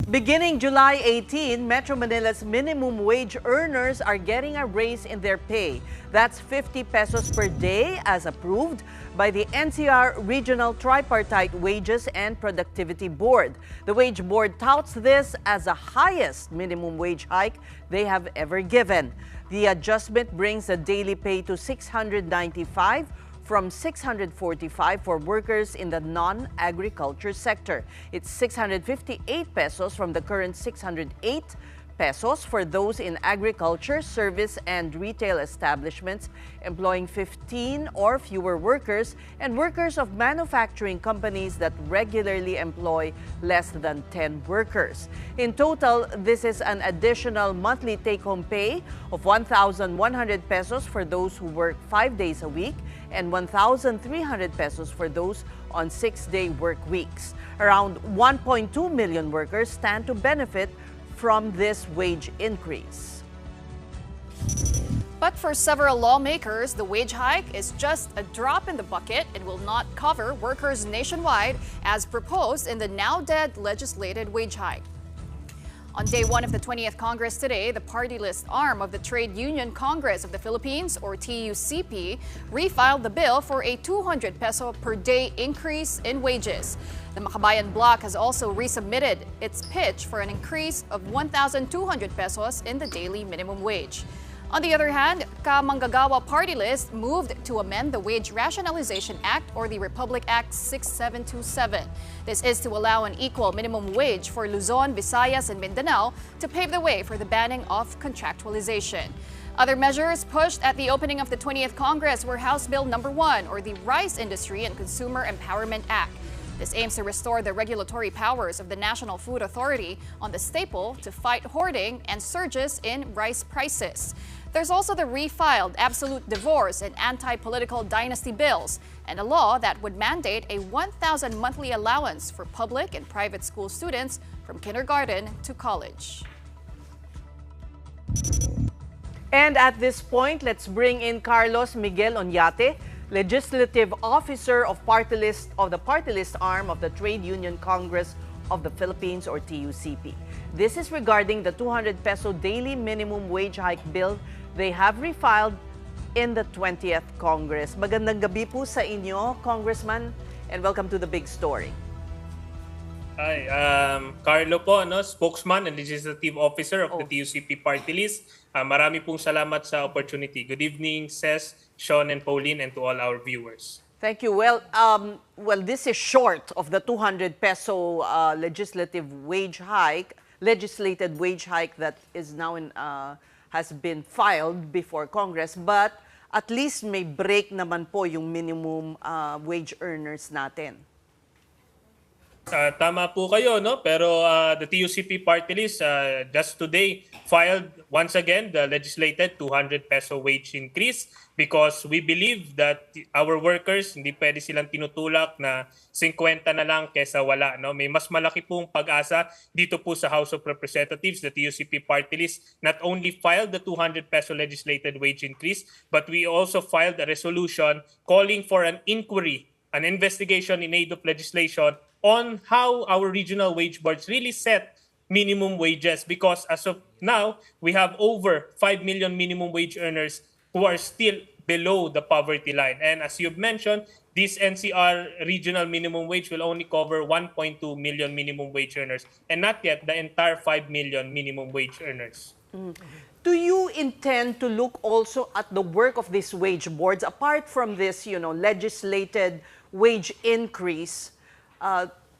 Beginning July 18, Metro Manila's minimum wage earners are getting a raise in their pay. That's 50 pesos per day as approved by the NCR Regional Tripartite Wages and Productivity Board. The Wage Board touts this as the highest minimum wage hike they have ever given. The adjustment brings the daily pay to 695 from 645 for workers in the non-agriculture sector. It's 658 pesos from the current 608 pesos for those in agriculture, service, and retail establishments employing 15 or fewer workers, and workers of manufacturing companies that regularly employ less than 10 workers. In total, this is an additional monthly take-home pay of 1,100 pesos for those who work 5 days a week and 1,300 pesos for those on 6-day work weeks. Around 1.2 million workers stand to benefit from this wage increase. But for several lawmakers, the wage hike is just a drop in the bucket and will not cover workers nationwide as proposed in the now-dead legislated wage hike. On day one of the 20th Congress today, the party-list arm of the Trade Union Congress of the Philippines, or TUCP, refiled the bill for a 200 peso per day increase in wages. The Makabayan bloc has also resubmitted its pitch for an increase of 1,200 pesos in the daily minimum wage. On the other hand, Ka-Manggagawa Party List moved to amend the Wage Rationalization Act, or the Republic Act 6727. This is to allow an equal minimum wage for Luzon, Visayas, and Mindanao to pave the way for the banning of contractualization. Other measures pushed at the opening of the 20th Congress were House Bill Number 1, or the Rice Industry and Consumer Empowerment Act. This aims to restore the regulatory powers of the National Food Authority on the staple to fight hoarding and surges in rice prices. There's also the refiled absolute divorce and anti-political dynasty bills, and a law that would mandate a 1,000 monthly allowance for public and private school students from kindergarten to college. And at this point, let's bring in Carlos Miguel Oñate, Legislative Officer of the Party-list arm of the Trade Union Congress of the Philippines, or TUCP. This is regarding the 200 peso daily minimum wage hike bill they have refiled in the 20th Congress. Magandang gabi po sa inyo, Congressman, and welcome to the big story. Hi, Carlo po, spokesman and legislative officer of the TUCP Party-list. Marami pong salamat sa opportunity. Good evening, Ces, Sean, and Pauline, and to all our viewers. Thank you. Well, this is short of the 200 peso legislated wage hike that is now has been filed before Congress, but at least may break naman po yung minimum wage earners natin. Tama po kayo, no? Pero the TUCP Party List just today filed once again the legislated 200 peso wage increase because we believe that our workers, hindi pwede silang tinutulak na 50 na lang kesa wala, no? May mas malaki pong pag-asa dito po sa House of Representatives. The TUCP Party List not only filed the 200 peso legislated wage increase, but we also filed a resolution calling for an inquiry, an investigation in aid of legislation on how our regional wage boards really set minimum wages, because as of now, we have over 5 million minimum wage earners who are still below the poverty line. And as you've mentioned, this NCR regional minimum wage will only cover 1.2 million minimum wage earners and not yet the entire 5 million minimum wage earners. Do you intend to look also at the work of these wage boards apart from this, legislated wage increase?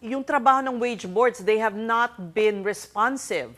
Yung trabaho ng wage boards, they have not been responsive.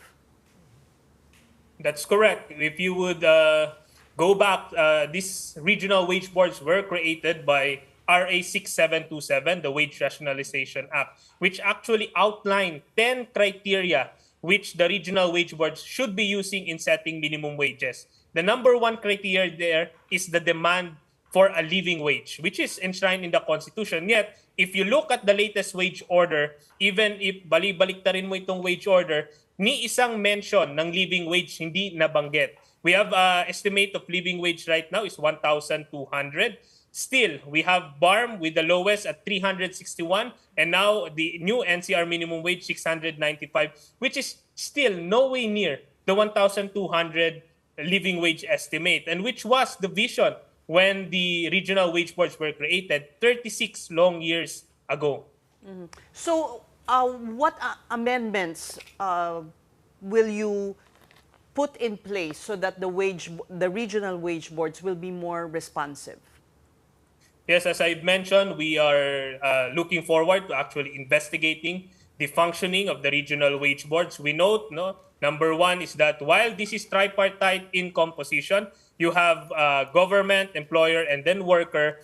That's correct. If you would go back, these regional wage boards were created by RA 6727, the Wage Rationalization Act, which actually outlined 10 criteria which the regional wage boards should be using in setting minimum wages. The number one criteria there is the demand for a living wage, which is enshrined in the Constitution. Yet, if you look at the latest wage order, even if balik-baliktarin mo itong wage order, ni isang mention ng living wage hindi nabanggit. We have estimate of living wage right now is 1,200. still, we have BARM with the lowest at 361, and now the new NCR minimum wage 695, which is still no way near the 1,200 living wage estimate, and which was the vision when the regional wage boards were created 36 long years ago. So, what amendments will you put in place so that the regional wage boards will be more responsive? Yes, as I mentioned, we are looking forward to actually investigating the functioning of the regional wage boards. We note, number one is that while this is tripartite in composition, you have government, employer, and then worker.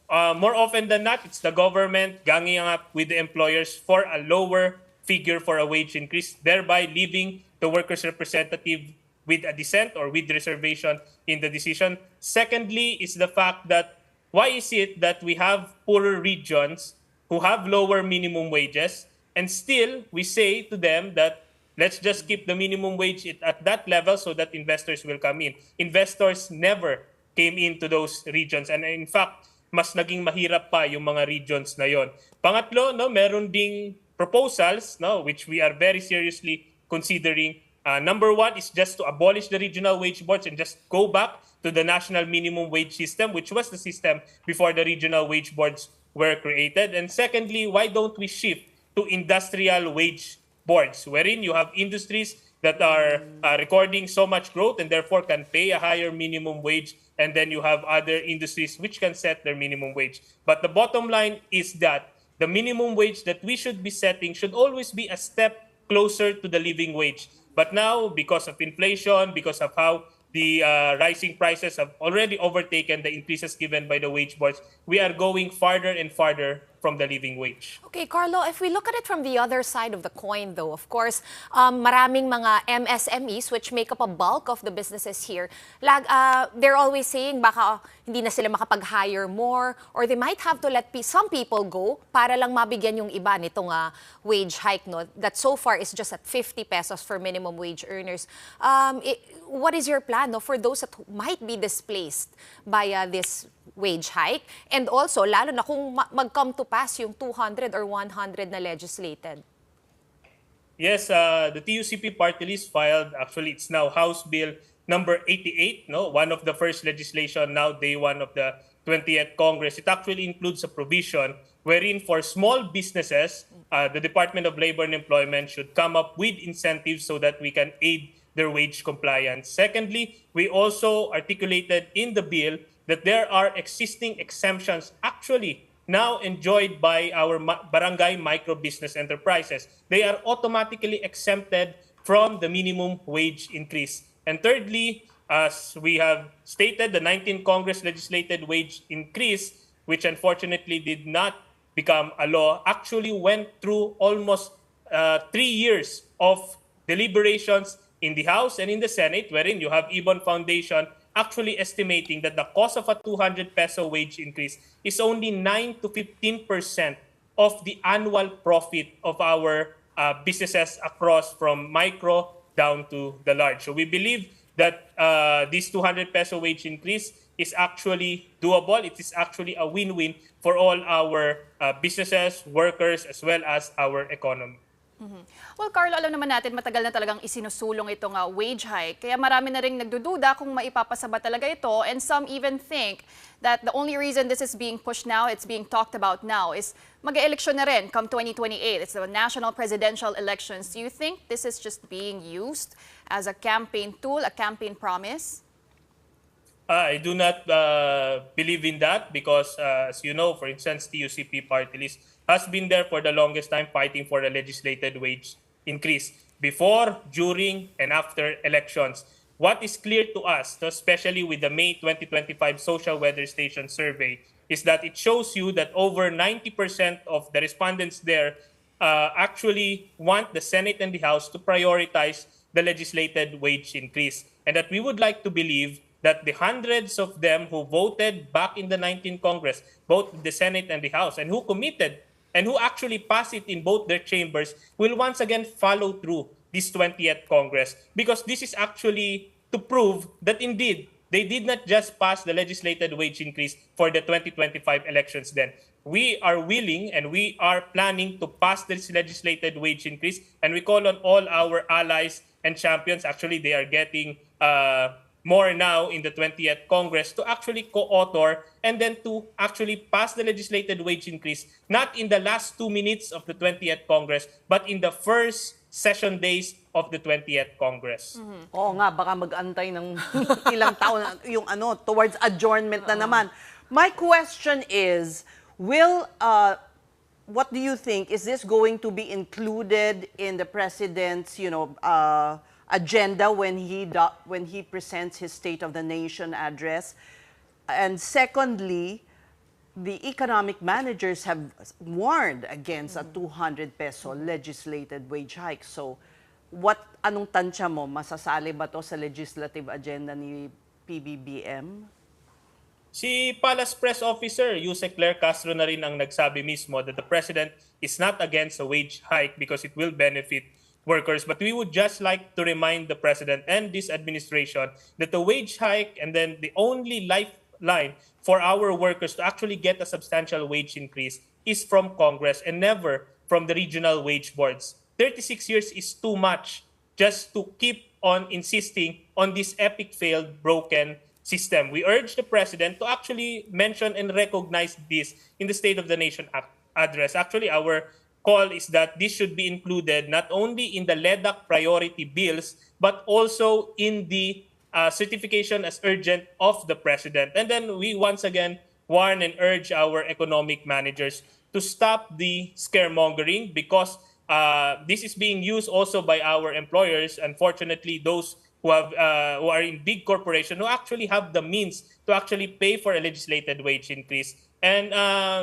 More often than not, it's the government ganging up with the employers for a lower figure for a wage increase, thereby leaving the workers' representative with a dissent or with reservation in the decision. Secondly, is the fact that why is it that we have poorer regions who have lower minimum wages, and still we say to them that let's just keep the minimum wage at that level so that investors will come in. Investors never came into those regions, and in fact, mas naging mahirap pa yung mga regions na yon. Pangatlo, meron ding proposals which we are very seriously considering. Number one is just to abolish the regional wage boards and just go back to the national minimum wage system, which was the system before the regional wage boards were created. And secondly, why don't we shift to industrial wage boards, wherein you have industries that are recording so much growth and therefore can pay a higher minimum wage, and then you have other industries which can set their minimum wage. But the bottom line is that the minimum wage that we should be setting should always be a step closer to the living wage. But now, because of inflation, because of how the rising prices have already overtaken the increases given by the wage boards, we are going farther and farther from the living wage. Okay, Carlo, if we look at it from the other side of the coin, though, of course, maraming mga MSMEs, which make up a bulk of the businesses here, they're always saying baka hindi na sila makapag-hire more, or they might have to let some people go para lang mabigyan yung iba nitong wage hike, that so far is just at 50 pesos for minimum wage earners. What is your plan for those that might be displaced by this wage hike? And also, lalo na kung mag-come to pass yung 200 or 100 na legislated. Yes, the TUCP Party-list filed, actually it's now House Bill number 88, one of the first legislation now, day one of the 20th Congress. It actually includes a provision wherein for small businesses, the Department of Labor and Employment should come up with incentives so that we can aid their wage compliance. Secondly, we also articulated in the bill that there are existing exemptions actually now enjoyed by our barangay micro business enterprises. They are automatically exempted from the minimum wage increase. And thirdly, as we have stated, the 19th Congress legislated wage increase, which unfortunately did not become a law, actually went through almost 3 years of deliberations in the House and in the Senate, wherein you have Ibon Foundation actually estimating that the cost of a 200 peso wage increase is only 9 to 15% of the annual profit of our businesses across from micro down to the large. So we believe that this 200 peso wage increase is actually doable. It is actually a win-win for all our businesses, workers, as well as our economy. Well, Carlo, alam naman natin matagal na talagang isinusulong itong wage hike. Kaya marami na rin nagdududa kung maipapasaba talaga ito. And some even think that the only reason this is being pushed now, it's being talked about now, is mag-eleksyon na rin come 2028. It's the national presidential elections. Do you think this is just being used as a campaign tool, a campaign promise? I do not believe in that because, as you know, for instance, TUCP Party-list has been there for the longest time fighting for the legislated wage increase before, during, and after elections. What is clear to us, especially with the May 2025 Social Weather Station survey, is that it shows you that over 90% of the respondents there actually want the Senate and the House to prioritize the legislated wage increase. And that we would like to believe that the hundreds of them who voted back in the 19th Congress, both the Senate and the House, and who committed and who actually passed it in both their chambers, will once again follow through this 20th Congress. Because this is actually to prove that indeed they did not just pass the legislated wage increase for the 2025 elections then. We are willing and we are planning to pass this legislated wage increase, and we call on all our allies and champions. Actually, they are getting more now in the 20th Congress to actually co-author and then to actually pass the legislated wage increase, not in the last 2 minutes of the 20th Congress, but in the first session days of the 20th Congress. Oo nga, baka mag-antay ng ilang taon yung towards adjournment na naman. My question is, what do you think? Is this going to be included in the president's, agenda when he presents his State of the Nation address? And secondly, the economic managers have warned against a 200 peso legislated wage hike. So, anong tansya mo? Masasali ba to sa legislative agenda ni PBBM? Si Palace Press Officer Yusek Claire Castro na rin ang nagsabi mismo that the President is not against a wage hike because it will benefit workers. But we would just like to remind the President and this administration that the wage hike and then the only lifeline for our workers to actually get a substantial wage increase is from Congress and never from the regional wage boards. 36 years is too much just to keep on insisting on this epic failed, broken system. We urge the President to actually mention and recognize this in the State of the Nation address. Actually, our call is that this should be included not only in the LEDAC priority bills, but also in the certification as urgent of the President. And then we once again warn and urge our economic managers to stop the scaremongering because this is being used also by our employers. Unfortunately, those who are in big corporations who actually have the means to actually pay for a legislated wage increase. And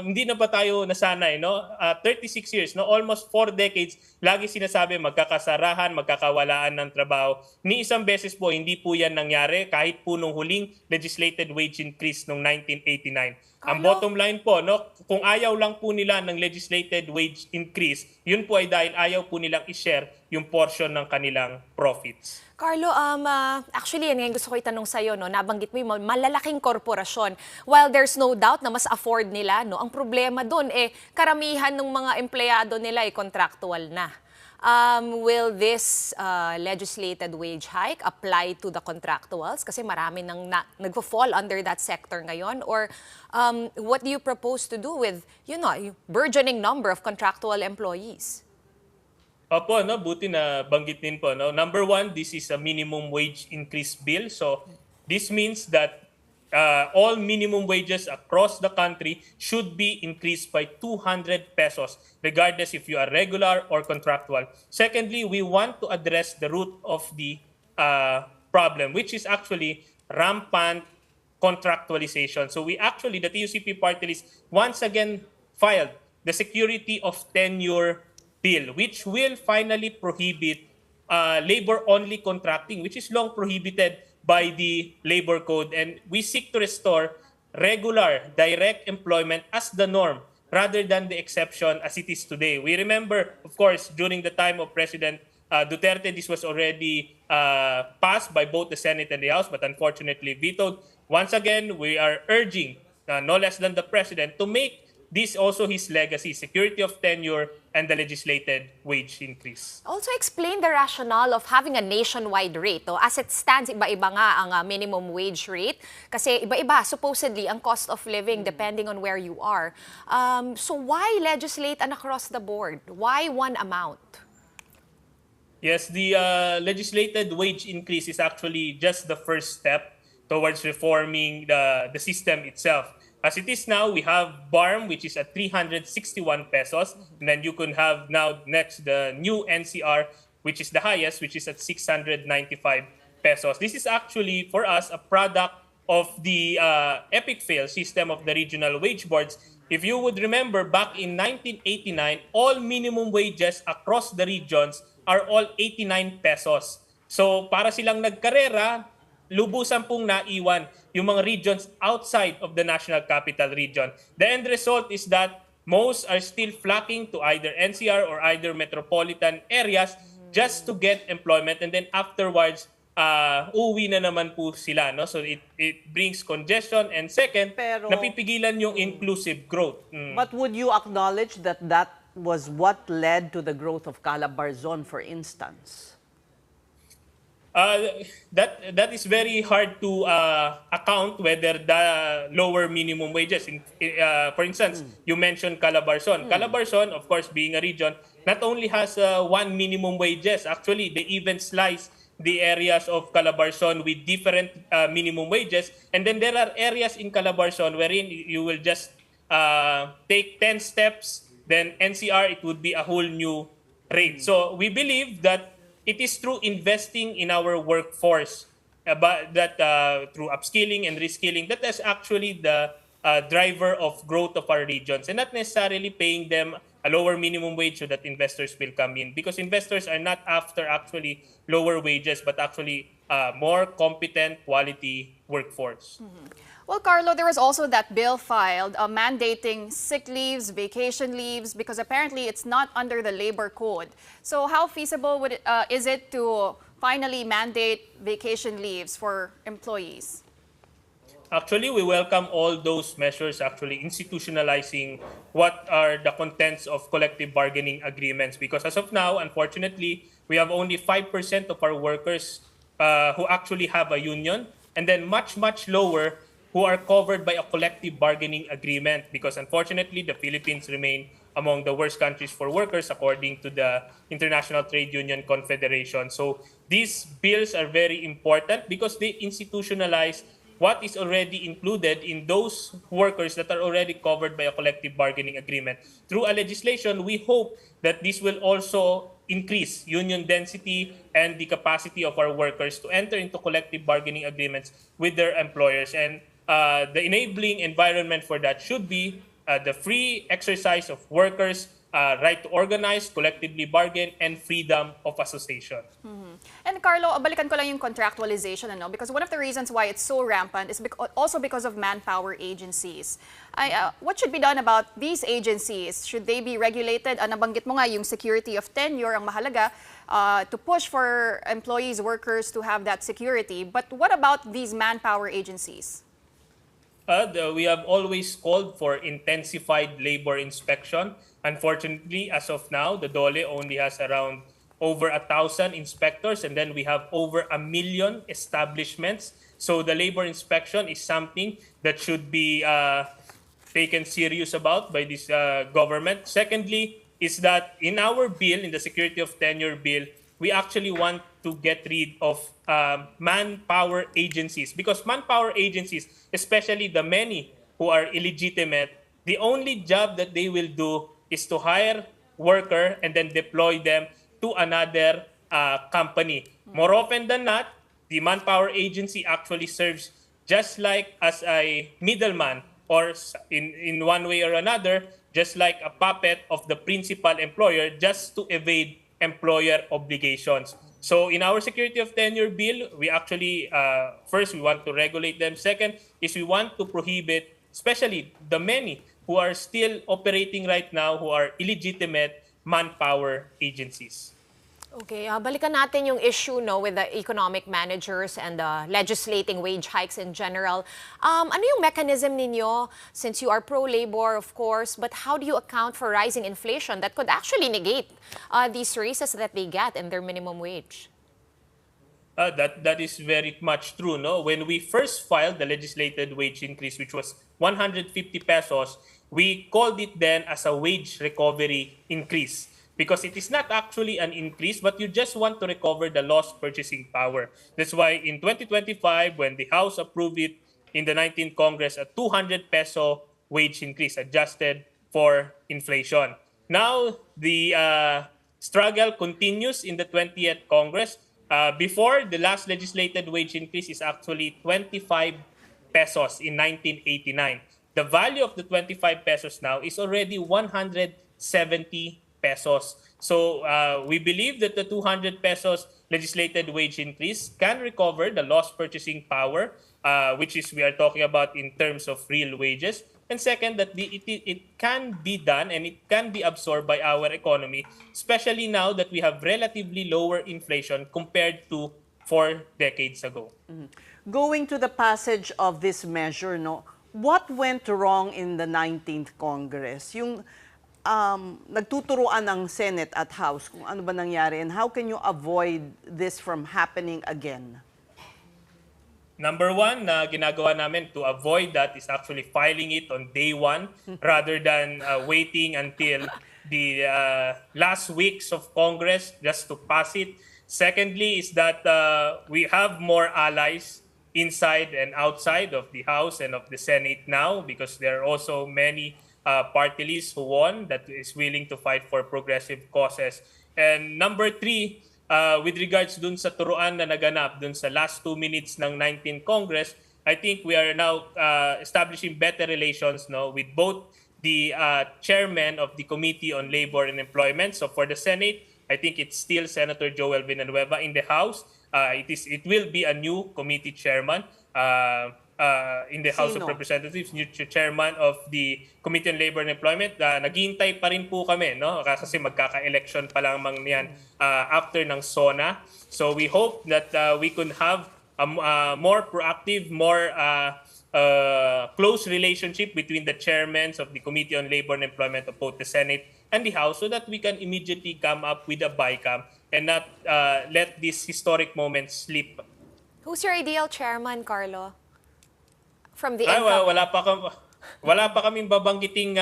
hindi na ba tayo nasanay, no? 36 years, no? Almost 4 decades, lagi sinasabi magkakasarahan, magkakawalaan ng trabaho. Ni isang beses po, hindi po yan nangyari kahit po nung huling legislated wage increase noong 1989. Ang bottom line po, no, kung ayaw lang po nila ng legislated wage increase, yun po ay dahil ayaw po nilang i-share yung portion ng kanilang profits. Carlo, actually, yan gusto ko itanong sa'yo, no? Nabanggit mo yung malalaking korporasyon. While there's no doubt na mas afford nila, no? Ang problema doon, karamihan ng mga empleyado nila ay contractual na. Will this legislated wage hike apply to the contractuals? Kasi marami nang nagfo-fall under that sector ngayon. Or what do you propose to do with, yung burgeoning number of contractual employees? Opo, no, buti na banggit din po. No? Number one, this is a minimum wage increase bill. So this means that all minimum wages across the country should be increased by 200 pesos, regardless if you are regular or contractual. Secondly, we want to address the root of the problem, which is actually rampant contractualization. So we actually, the TUCP Party-list, once again filed the security of tenure bill, which will finally prohibit labor-only contracting, which is long prohibited by the labor code. And we seek to restore regular, direct employment as the norm rather than the exception as it is today. We remember, of course, during the time of President Duterte, this was already passed by both the Senate and the House, but unfortunately vetoed. Once again, we are urging, no less than the President, to make this also his legacy, security of tenure and the legislated wage increase. Also explain the rationale of having a nationwide rate. As it stands, iba-iba nga ang minimum wage rate. Kasi iba-iba, supposedly, ang cost of living depending on where you are. So why legislate an across the board? Why one amount? Yes, the legislated wage increase is actually just the first step towards reforming the system itself. As it is now, we have BARM, which is at 361 pesos. And then you can have now next the new NCR, which is the highest, which is at 695 pesos. This is actually, for us, a product of the epic fail system of the regional wage boards. If you would remember, back in 1989, all minimum wages across the regions are all 89 pesos. So para silang nagkarera, lubusan pong naiwan yung mga regions outside of the National Capital Region. The end result is that most are still flocking to either NCR or either metropolitan areas just to get employment, and then afterwards uuwi na naman po sila. No? So it brings congestion. And second, Pero- napipigilan yung inclusive growth. But would you acknowledge that that was what led to the growth of Calabarzon, for instance? That is very hard to account whether the lower minimum wages. For instance, you mentioned Calabarzon. Calabarzon, of course, being a region, not only has one minimum wages. Actually, they even slice the areas of Calabarzon with different minimum wages. And then there are areas in Calabarzon wherein you will just take 10 steps, then NCR, it would be a whole new rate. So we believe that it is through investing in our workforce, but that through upskilling and reskilling, that is actually the driver of growth of our regions, and not necessarily paying them a lower minimum wage so that investors will come in, because investors are not after actually lower wages, but actually more competent, quality workforce. Well, Carlo, there was also that bill filed mandating sick leaves, vacation leaves, because apparently it's not under the labor code. So how feasible is it to finally mandate vacation leaves for employees? Actually, we welcome all those measures, actually institutionalizing what are the contents of collective bargaining agreements. Because as of now, unfortunately, we have only 5% of our workers who actually have a union, and then much, much lower who are covered by a collective bargaining agreement, because unfortunately the Philippines remain among the worst countries for workers according to the International Trade Union Confederation. So these bills are very important because they institutionalize what is already included in those workers that are already covered by a collective bargaining agreement. Through a legislation, we hope that this will also increase union density and the capacity of our workers to enter into collective bargaining agreements with their employers. And the enabling environment for that should be the free exercise of workers' right to organize, collectively bargain, and freedom of association. And Carlo, balikan ko lang yung contractualization, because one of the reasons why it's so rampant is also because of manpower agencies. What should be done about these agencies? Should they be regulated? Nabanggit mo nga yung security of tenure ang mahalaga to push for employees, workers to have that security. But what about these manpower agencies? We have always called for intensified labor inspection. Unfortunately, as of now, the DOLE only has around over 1,000 inspectors, and then we have over 1 million establishments. So the labor inspection is something that should be taken serious about by this government. Secondly, is that in our bill, in the security of tenure bill, we actually want to get rid of manpower agencies, because manpower agencies, especially the many who are illegitimate, the only job that they will do is to hire worker and then deploy them to another company. More often than not, the manpower agency actually serves just like as a middleman, or in one way or another, just like a puppet of the principal employer, just to evade employer obligations. So in our security of tenure bill, we actually, first, we want to regulate them. Second, is we want to prohibit, especially the many who are still operating right now, who are illegitimate manpower agencies. Okay, balikan natin yung issue with the economic managers and legislating wage hikes in general. Ano yung mechanism ninyo, since you are pro-labor, of course, but how do you account for rising inflation that could actually negate these raises that they get in their minimum wage? That is very much true. No, when we first filed the legislated wage increase, which was 150 pesos, we called it then as a wage recovery increase, because it is not actually an increase, but you just want to recover the lost purchasing power. That's why in 2025, when the House approved it in the 19th Congress, a 200 peso wage increase adjusted for inflation. Now, the struggle continues in the 20th Congress. Before, the last legislated wage increase is actually 25 pesos in 1989. The value of the 25 pesos now is already 170 pesos. So we believe that the 200 pesos legislated wage increase can recover the lost purchasing power, which is we are talking about in terms of real wages. And second, that it can be done and it can be absorbed by our economy, especially now that we have relatively lower inflation compared to 4 decades ago. Going to the passage of this measure, what went wrong in the 19th Congress? Yung nagtuturuan ng Senate at House kung ano ba nangyari, and how can you avoid this from happening again? Number one na ginagawa namin to avoid that is actually filing it on day one rather than waiting until the last weeks of Congress just to pass it. Secondly is that we have more allies inside and outside of the House and of the Senate now, because there are also many party lists who won that is willing to fight for progressive causes. And number three, with regards dun sa turuan na naganap dun sa last 2 minutes ng 19th Congress, I think we are now establishing better relations with both the chairman of the Committee on Labor and Employment. So for the Senate, I think it's still Senator Joel Villanueva. In the House, it will be a new committee chairman. In the House of Representatives, new chairman of the Committee on Labor and Employment. Naghihintay pa rin po kami, kasi magkaka-election pa lamang niyan after ng SONA. So we hope that we can have a more proactive, more close relationship between the chairmen of the Committee on Labor and Employment of both the Senate and the House, so that we can immediately come up with a BICAM and not let this historic moment slip. Who's your ideal chairman, Carlo? From the wala pa kaming babanggiting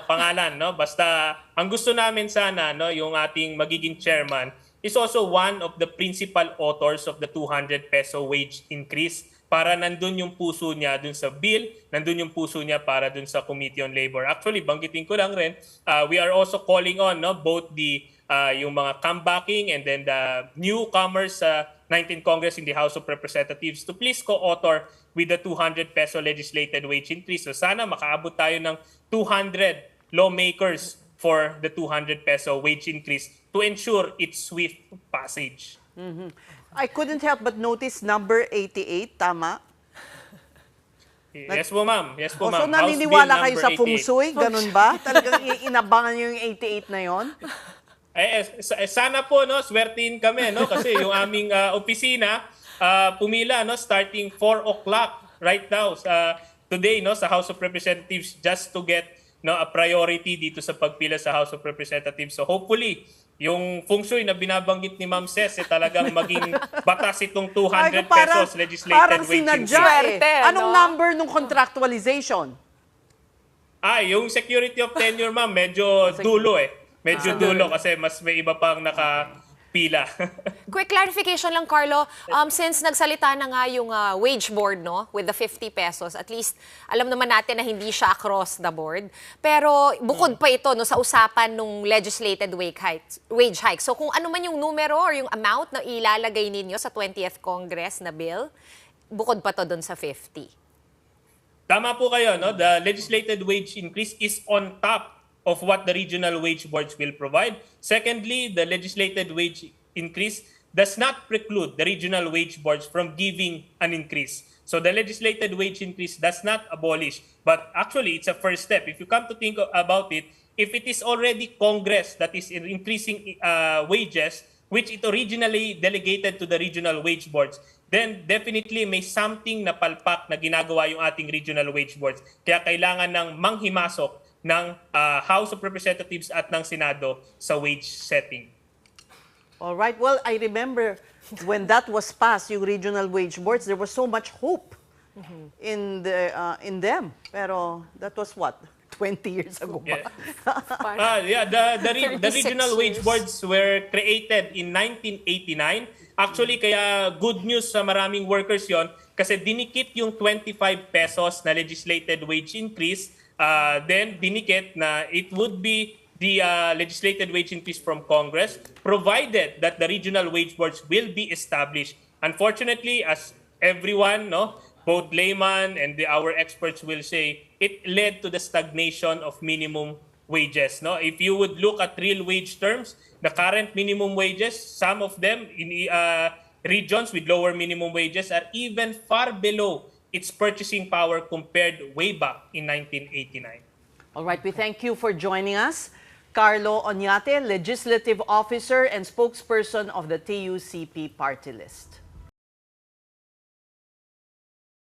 pangalan, Basta ang gusto namin sana, yung ating magiging chairman is also one of the principal authors of the 200 peso wage increase, para nandun yung puso niya dun sa bill, nandun yung puso niya para dun sa Committee on Labor. Actually, banggitin ko lang rin, we are also calling on both the yung mga comebacking and then the newcomers sa 19th Congress in the House of Representatives to please co-author with the 200 peso legislated wage increase. So sana makaabot tayo ng 200 lawmakers for the 200 peso wage increase to ensure its swift passage. I couldn't help but notice number 88, tama? Yes po, ma'am. Yes po, So ma'am. naniniwala kayo sa 88. feng shui? Ganun ba? Talagang inabangan nyo yung 88 na yon? Sana po, swertihin kami, kasi yung aming opisina, pumila, starting 4 o'clock right now, today, sa House of Representatives, just to get a priority dito sa pagpila sa House of Representatives. So hopefully, yung feng shui na binabanggit ni Ma'am Ces, talagang maging batas itong 200 pesos legislated wage increase. Anong number nung contractualization? Yung security of tenure, ma'am, medyo dulo Medyo dulo kasi mas may iba pang nakapila. Quick clarification lang, Carlo. Since nagsalita na nga yung wage board, with the 50 pesos, at least alam naman natin na hindi siya across the board. Pero bukod pa ito sa usapan ng legislated wage hike. So kung ano man yung numero or yung amount na ilalagay ninyo sa 20th Congress na bill, bukod pa to dun sa 50. Tama po kayo, The legislated wage increase is on top of what the regional wage boards will provide. Secondly, the legislated wage increase does not preclude the regional wage boards from giving an increase. So the legislated wage increase does not abolish, but actually it's a first step. If you come to think about it, if it is already Congress that is increasing wages, which it originally delegated to the regional wage boards, then definitely may something na palpak na ginagawa yung ating regional wage boards. Kaya kailangan ng manghimasok ng House of Representatives at ng Senado sa wage setting. All right. Well, I remember when that was passed, yung regional wage boards, there was so much hope in them. Pero that was what? 20 years ago ba? The regional wage boards were created in 1989. Actually, kaya good news sa maraming workers yon, kasi dinikit yung 25 pesos na legislated wage increase. Then dinikit na it would be the legislated wage increase from Congress, provided that the regional wage boards will be established. Unfortunately, as everyone, both layman and our experts will say, it led to the stagnation of minimum wages. If you would look at real wage terms, the current minimum wages, some of them in regions with lower minimum wages are even far below its purchasing power compared way back in 1989. All right, we thank you for joining us. Carlo Oñate, Legislative Officer and Spokesperson of the TUCP Party-list.